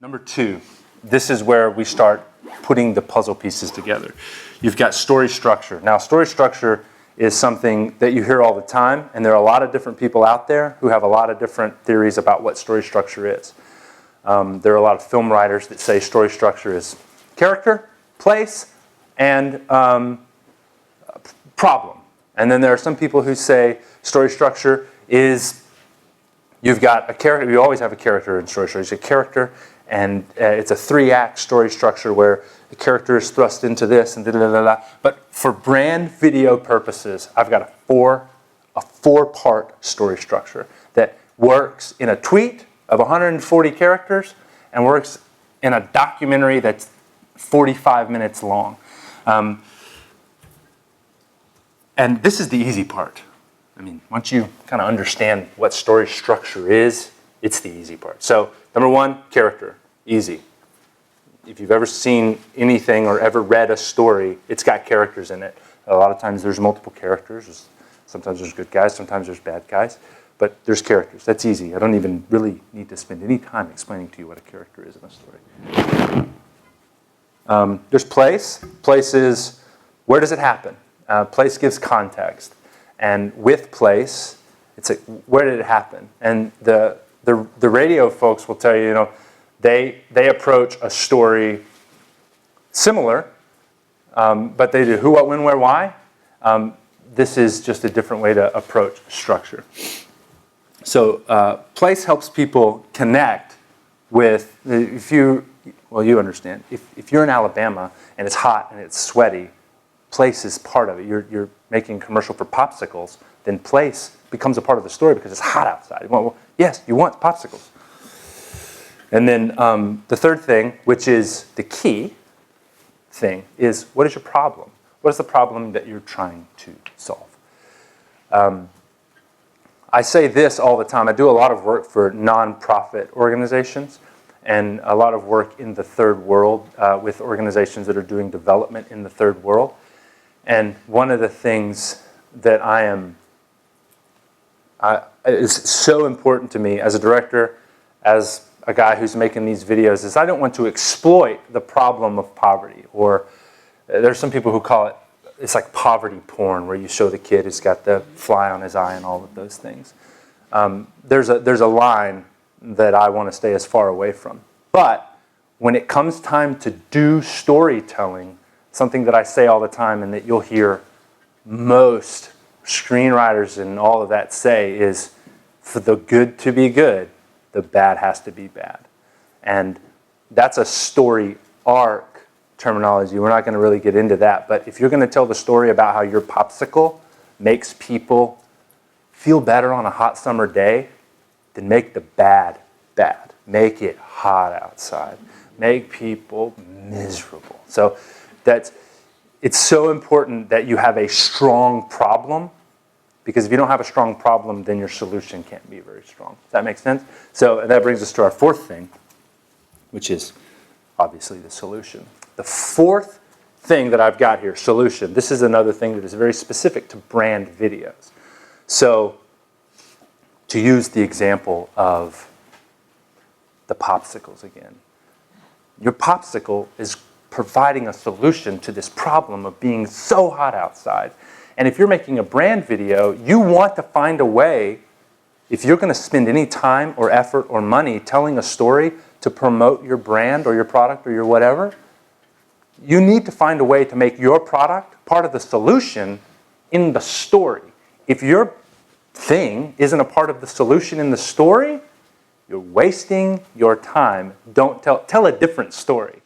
Number two, this is where we start putting the puzzle pieces together. You've got story structure. Now, story structure is something that you hear all the time, and there are a lot of different people out there who have a lot of different theories about what story structure is. There are a lot of film writers that say story structure is character, place, and problem. And then there are some people who say story structure is you've got a character. You always have a character in story structure. It's a character, and it's a 3-act story structure where the character is thrust into this and da-da-da-da. But for brand video purposes, I've got a four-part story structure that works in a tweet of 140 characters and works in a documentary that's 45 minutes long. And this is the easy part. I mean, once you kind of understand what story structure is, it's the easy part. So, number one, character. Easy. If you've ever seen anything or ever read a story, it's got characters in it. A lot of times there's multiple characters. Sometimes there's good guys, sometimes there's bad guys. But there's characters. That's easy. I don't even really need to spend any time explaining to you what a character is in a story. There's place. Place is, where does it happen? Place gives context. And with place, it's like, where did it happen? And the radio folks will tell you, they approach a story similar, but they do who, what, when, where, why. This is just a different way to approach structure. So place helps people connect with, you understand, if you're in Alabama and it's hot and it's sweaty, place is part of it. You're making a commercial for popsicles, then place becomes a part of the story because it's hot outside. Well, yes, you want popsicles. And then the third thing, which is the key thing, is what is your problem? What is the problem that you're trying to solve? I say this all the time. I do a lot of work for nonprofit organizations and a lot of work in the third world with organizations that are doing development in the third world. And one of the things that is so important to me as a director, as a guy who's making these videos, is I don't want to exploit the problem of poverty. Or there's some people who call it, it's like poverty porn, where you show the kid who's got the fly on his eye and all of those things. There's a line that I want to stay as far away from. But when it comes time to do storytelling, something that I say all the time and that you'll hear most screenwriters and all of that say is, for the good to be good, the bad has to be bad. And that's a story arc terminology. We're not going to really get into that. But if you're going to tell the story about how your popsicle makes people feel better on a hot summer day, then make the bad bad. Make it hot outside. Make people miserable. So it's so important that you have a strong problem, because if you don't have a strong problem, then your solution can't be very strong. Does that make sense? So that brings us to our fourth thing, which is obviously the solution. The fourth thing that I've got here, solution, this is another thing that is very specific to brand videos. So to use the example of the popsicles again, your popsicle is providing a solution to this problem of being so hot outside. And if you're making a brand video, you want to find a way, if you're going to spend any time or effort or money telling a story to promote your brand or your product or your whatever, you need to find a way to make your product part of the solution in the story. If your thing isn't a part of the solution in the story, you're wasting your time. Don't tell a different story.